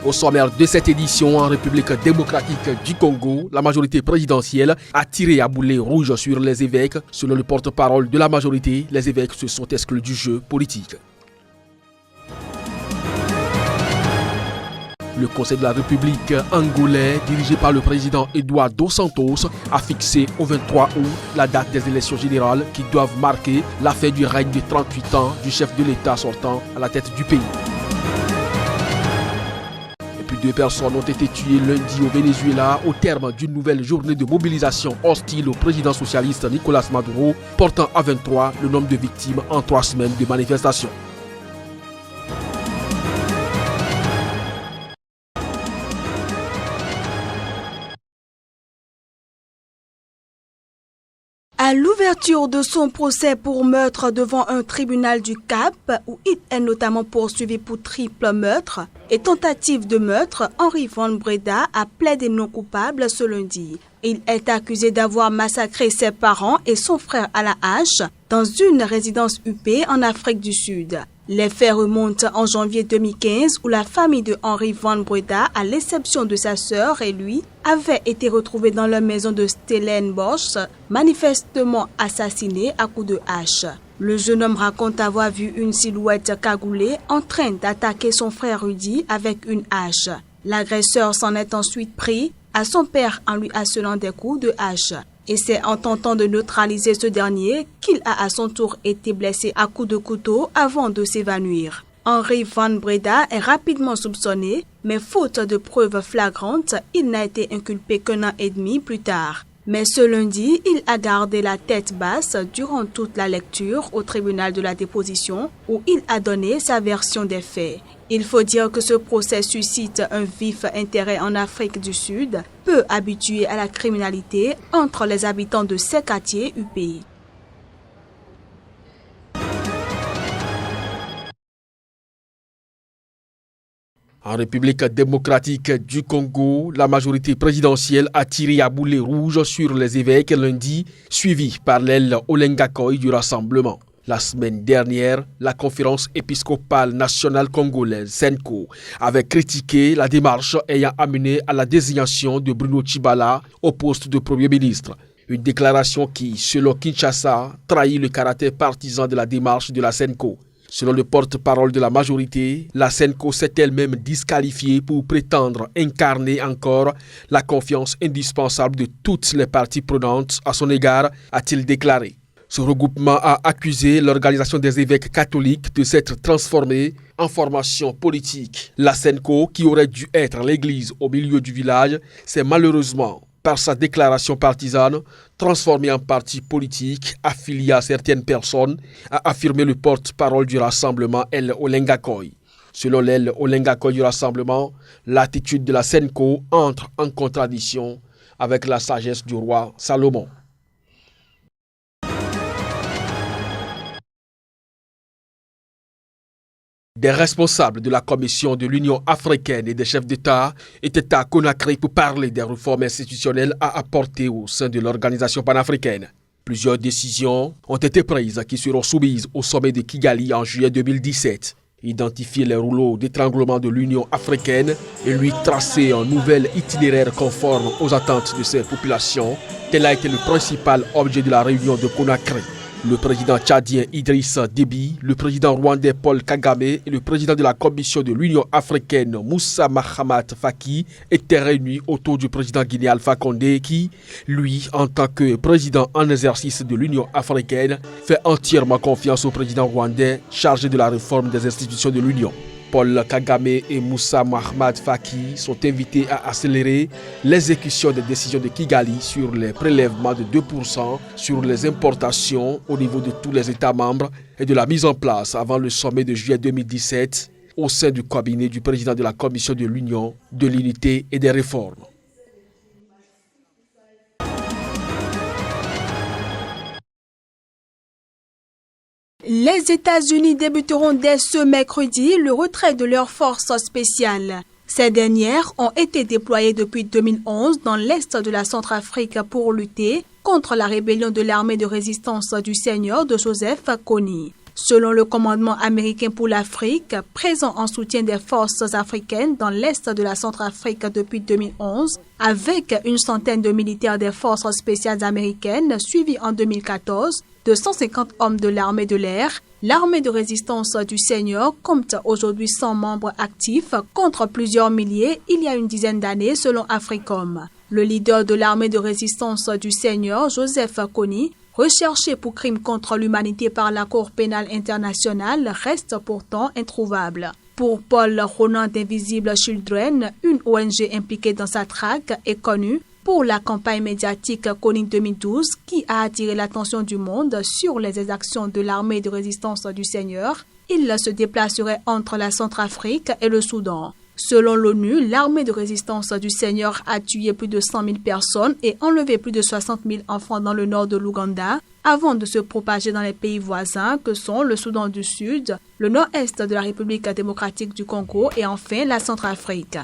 Au sommaire de cette édition, en République démocratique du Congo, la majorité présidentielle a tiré à boulet rouge sur les évêques. Selon le porte-parole de la majorité, les évêques se sont exclus du jeu politique. Le Conseil de la République angolais, dirigé par le président Eduardo dos Santos, a fixé au 23 août la date des élections générales qui doivent marquer la fin du règne de 38 ans du chef de l'État sortant à la tête du pays. Et puis 2 personnes ont été tuées lundi au Venezuela au terme d'une nouvelle journée de mobilisation hostile au président socialiste Nicolás Maduro, portant à 23 le nombre de victimes en 3 semaines de manifestations. À l'ouverture de son procès pour meurtre devant un tribunal du Cap, où il est notamment poursuivi pour triple meurtre et tentative de meurtre, Henri Van Breda a plaidé non coupable ce lundi. Il est accusé d'avoir massacré ses parents et son frère à la hache dans une résidence huppée en Afrique du Sud. Les faits remontent en janvier 2015 où la famille de Henri Van Breda, à l'exception de sa sœur et lui, avait été retrouvée dans leur maison de Stellenbosch, manifestement assassinée à coups de hache. Le jeune homme raconte avoir vu une silhouette cagoulée en train d'attaquer son frère Rudy avec une hache. L'agresseur s'en est ensuite pris à son père en lui assénant des coups de hache. Et c'est en tentant de neutraliser ce dernier qu'il a à son tour été blessé à coups de couteau avant de s'évanouir. Henri Van Breda est rapidement soupçonné, mais faute de preuves flagrantes, il n'a été inculpé qu'1 an et demi plus tard. Mais ce lundi, il a gardé la tête basse durant toute la lecture au tribunal de la déposition où il a donné sa version des faits. Il faut dire que ce procès suscite un vif intérêt en Afrique du Sud, peu habitué à la criminalité entre les habitants de ces quartiers huppés. En République démocratique du Congo, la majorité présidentielle a tiré à boulet rouge sur les évêques lundi, suivi par l'aile Olengakoy du rassemblement. La semaine dernière, la conférence épiscopale nationale congolaise, SENCO, avait critiqué la démarche ayant amené à la désignation de Bruno Tshibala au poste de Premier ministre. Une déclaration qui, selon Kinshasa, trahit le caractère partisan de la démarche de la SENCO. Selon le porte-parole de la majorité, la SENCO s'est elle-même disqualifiée pour prétendre incarner encore la confiance indispensable de toutes les parties prenantes à son égard, a-t-il déclaré. Ce regroupement a accusé l'organisation des évêques catholiques de s'être transformée en formation politique. La SENCO, qui aurait dû être l'église au milieu du village, s'est malheureusement, par sa déclaration partisane, transformée en parti politique affilié à certaines personnes, a affirmé le porte-parole du rassemblement, l'aile Olengakoy. Selon l'aile Olengakoy du rassemblement, l'attitude de la SENCO entre en contradiction avec la sagesse du roi Salomon. Des responsables de la Commission de l'Union africaine et des chefs d'État étaient à Conakry pour parler des réformes institutionnelles à apporter au sein de l'organisation panafricaine. Plusieurs décisions ont été prises qui seront soumises au sommet de Kigali en juillet 2017. Identifier les rouleaux d'étranglement de l'Union africaine et lui tracer un nouvel itinéraire conforme aux attentes de ces populations, tel a été le principal objet de la réunion de Conakry. Le président tchadien Idrissa Déby, le président rwandais Paul Kagame et le président de la Commission de l'Union africaine Moussa Mahamat Faki étaient réunis autour du président guinéen Alpha Condé qui, lui, en tant que président en exercice de l'Union africaine, fait entièrement confiance au président rwandais chargé de la réforme des institutions de l'Union. Paul Kagame et Moussa Mahamat Faki sont invités à accélérer l'exécution des décisions de Kigali sur les prélèvements de 2% sur les importations au niveau de tous les États membres et de la mise en place avant le sommet de juillet 2017 au sein du cabinet du président de la Commission de l'Union, de l'Unité et des réformes. Les États-Unis débuteront dès ce mercredi le retrait de leurs forces spéciales. Ces dernières ont été déployées depuis 2011 dans l'est de la Centrafrique pour lutter contre la rébellion de l'armée de résistance du Seigneur de Joseph Kony. Selon le commandement américain pour l'Afrique, présent en soutien des forces africaines dans l'est de la Centrafrique depuis 2011, avec une centaine de militaires des forces spéciales américaines suivis en 2014, de 150 hommes de l'armée de l'air, l'armée de résistance du Seigneur compte aujourd'hui 100 membres actifs contre plusieurs milliers il y a une dizaine d'années selon Africom. Le leader de l'armée de résistance du Seigneur, Joseph Kony, recherché pour crimes contre l'humanité par la Cour pénale internationale, reste pourtant introuvable. Pour Paul Ronan d'Invisible Children, une ONG impliquée dans sa traque, est connue pour la campagne médiatique Kony 2012 qui a attiré l'attention du monde sur les exactions de l'armée de résistance du Seigneur. Il se déplacerait entre la Centrafrique et le Soudan. Selon l'ONU, l'armée de résistance du Seigneur a tué plus de 100 000 personnes et enlevé plus de 60 000 enfants dans le nord de l'Ouganda, avant de se propager dans les pays voisins que sont le Soudan du Sud, le nord-est de la République démocratique du Congo et enfin la Centrafrique.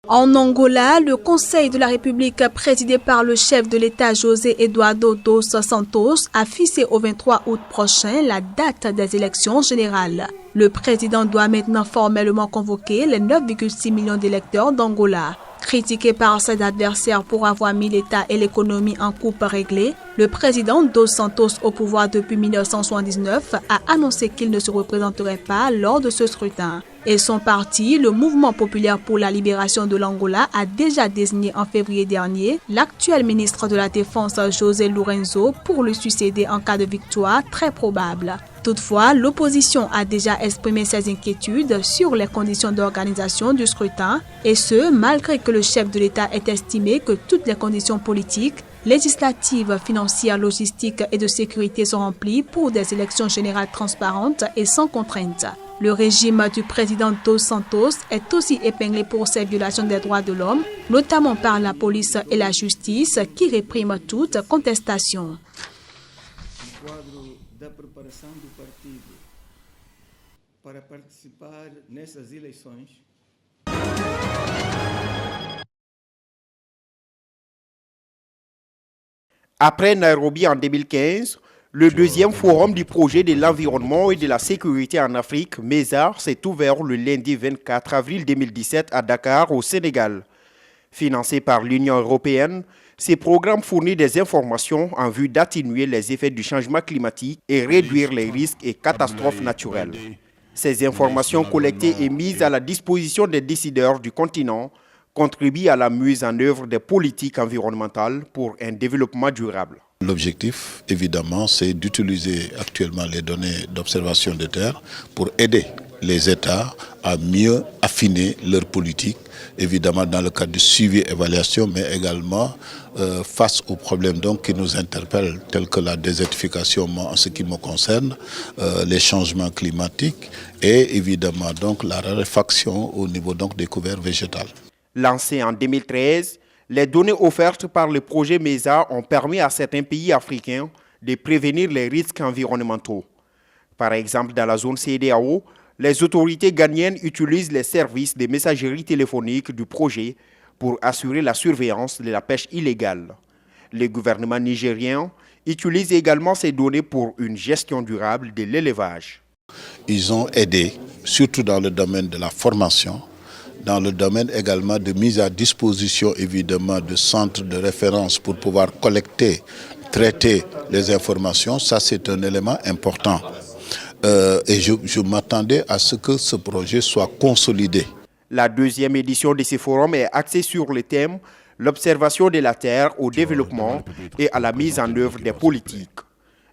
En Angola, le Conseil de la République présidé par le chef de l'État José Eduardo dos Santos a fixé au 23 août prochain la date des élections générales. Le président doit maintenant formellement convoquer les 9,6 millions d'électeurs d'Angola. Critiqué par ses adversaires pour avoir mis l'État et l'économie en coupe réglée, le président dos Santos au pouvoir depuis 1979 a annoncé qu'il ne se représenterait pas lors de ce scrutin. Et son parti, le Mouvement populaire pour la libération de l'Angola, a déjà désigné en février dernier l'actuel ministre de la Défense José Lourenço pour le succéder en cas de victoire très probable. Toutefois, l'opposition a déjà exprimé ses inquiétudes sur les conditions d'organisation du scrutin, et ce, malgré que le chef de l'État ait estimé que toutes les conditions politiques, législatives, financières, logistiques et de sécurité sont remplies pour des élections générales transparentes et sans contrainte. Le régime du président dos Santos est aussi épinglé pour ses violations des droits de l'homme, notamment par la police et la justice qui répriment toute contestation. Da preparação do partido para participar nessas eleições. Après Nairobi en 2015, le deuxième forum du projet de l'environnement et de la sécurité en Afrique, MESA, s'est ouvert le lundi 24 avril 2017 à Dakar, au Sénégal. Financé par l'Union européenne, ces programmes fournissent des informations en vue d'atténuer les effets du changement climatique et réduire les risques et catastrophes naturelles. Ces informations collectées et mises à la disposition des décideurs du continent contribuent à la mise en œuvre des politiques environnementales pour un développement durable. L'objectif, évidemment, c'est d'utiliser actuellement les données d'observation de terre pour aider les États à mieux affiner leur politique, évidemment dans le cadre du suivi et évaluation, mais également face aux problèmes donc, qui nous interpellent, tels que la désertification en ce qui me concerne, les changements climatiques et évidemment donc, la raréfaction au niveau donc, des couverts végétaux. Lancé en 2013, les données offertes par le projet MESA ont permis à certains pays africains de prévenir les risques environnementaux. Par exemple, dans la zone CEDEAO, les autorités ghanéennes utilisent les services de messagerie téléphonique du projet pour assurer la surveillance de la pêche illégale. Le gouvernement nigérien utilise également ces données pour une gestion durable de l'élevage. Ils ont aidé, surtout dans le domaine de la formation, dans le domaine également de mise à disposition évidemment de centres de référence pour pouvoir collecter, traiter les informations. Ça, c'est un élément important. Et je m'attendais à ce que ce projet soit consolidé. La deuxième édition de ce forum est axée sur le thème « L'observation de la Terre au développement et à la mise en œuvre des politiques ».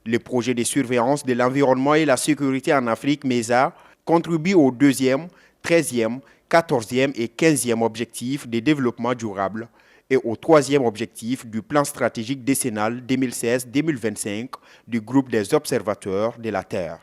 Le projet de surveillance de l'environnement et la sécurité en Afrique, MESA, contribue au 2e, 13e, 14e et 15e objectif de développement durable et au 3e objectif du plan stratégique décennal 2016-2025 du groupe des observateurs de la Terre.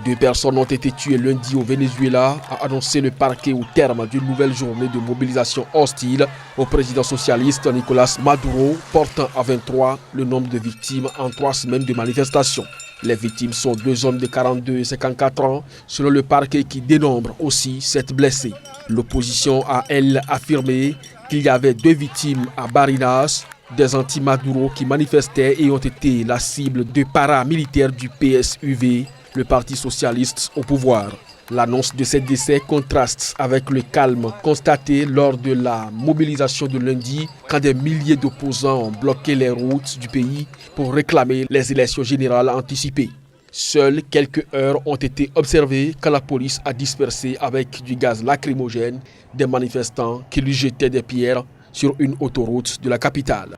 Deux personnes ont été tuées lundi au Venezuela, a annoncé le parquet au terme d'une nouvelle journée de mobilisation hostile au président socialiste Nicolás Maduro, portant à 23 le nombre de victimes en 3 semaines de manifestations. Les victimes sont 2 hommes de 42 et 54 ans, selon le parquet qui dénombre aussi 7 blessés. L'opposition a, elle, affirmé qu'il y avait 2 victimes à Barinas, des anti-Maduro qui manifestaient et ont été la cible de paramilitaires du PSUV, le Parti socialiste au pouvoir. L'annonce de ces décès contraste avec le calme constaté lors de la mobilisation de lundi, quand des milliers d'opposants ont bloqué les routes du pays pour réclamer les élections générales anticipées. Seules quelques heures ont été observées quand la police a dispersé avec du gaz lacrymogène des manifestants qui lui jetaient des pierres sur une autoroute de la capitale.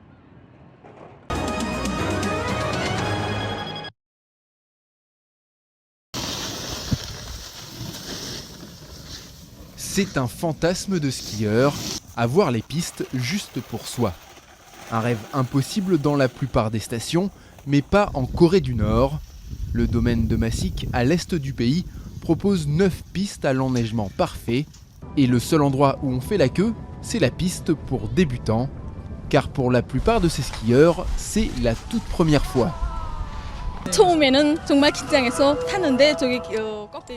C'est un fantasme de skieur, avoir les pistes juste pour soi. Un rêve impossible dans la plupart des stations, mais pas en Corée du Nord. Le domaine de Massik, à l'est du pays, propose 9 pistes à l'enneigement parfait. Et le seul endroit où on fait la queue, c'est la piste pour débutants. Car pour la plupart de ces skieurs, c'est la toute première fois.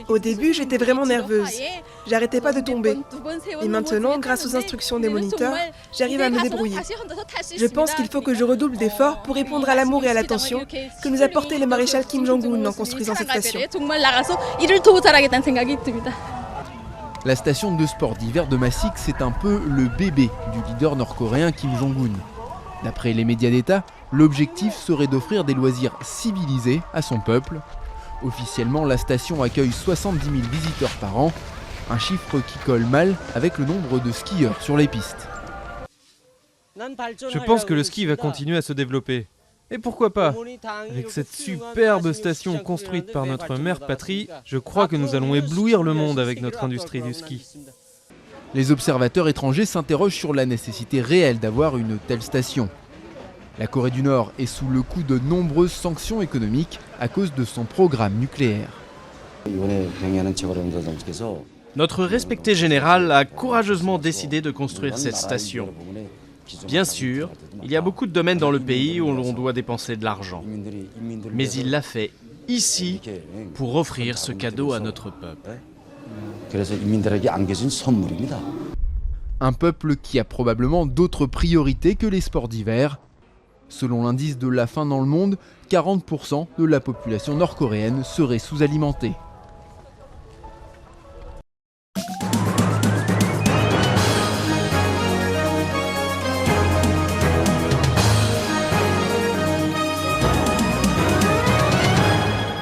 Au début, j'étais vraiment nerveuse. J'arrêtais pas de tomber. Et maintenant, grâce aux instructions des moniteurs, j'arrive à me débrouiller. Je pense qu'il faut que je redouble d'efforts pour répondre à l'amour et à l'attention que nous a porté le maréchal Kim Jong-un en construisant cette station. La station de sport d'hiver de Massik, c'est un peu le bébé du leader nord-coréen Kim Jong-un. D'après les médias d'État, l'objectif serait d'offrir des loisirs civilisés à son peuple. Officiellement, la station accueille 70 000 visiteurs par an, un chiffre qui colle mal avec le nombre de skieurs sur les pistes. Je pense que le ski va continuer à se développer. Et pourquoi pas? Avec cette superbe station construite par notre mère patrie, je crois que nous allons éblouir le monde avec notre industrie du ski. Les observateurs étrangers s'interrogent sur la nécessité réelle d'avoir une telle station. La Corée du Nord est sous le coup de nombreuses sanctions économiques à cause de son programme nucléaire. Notre respecté général a courageusement décidé de construire cette station. Bien sûr, il y a beaucoup de domaines dans le pays où l'on doit dépenser de l'argent. Mais il l'a fait ici pour offrir ce cadeau à notre peuple. Un peuple qui a probablement d'autres priorités que les sports d'hiver. Selon l'indice de la faim dans le monde, 40% de la population nord-coréenne serait sous-alimentée.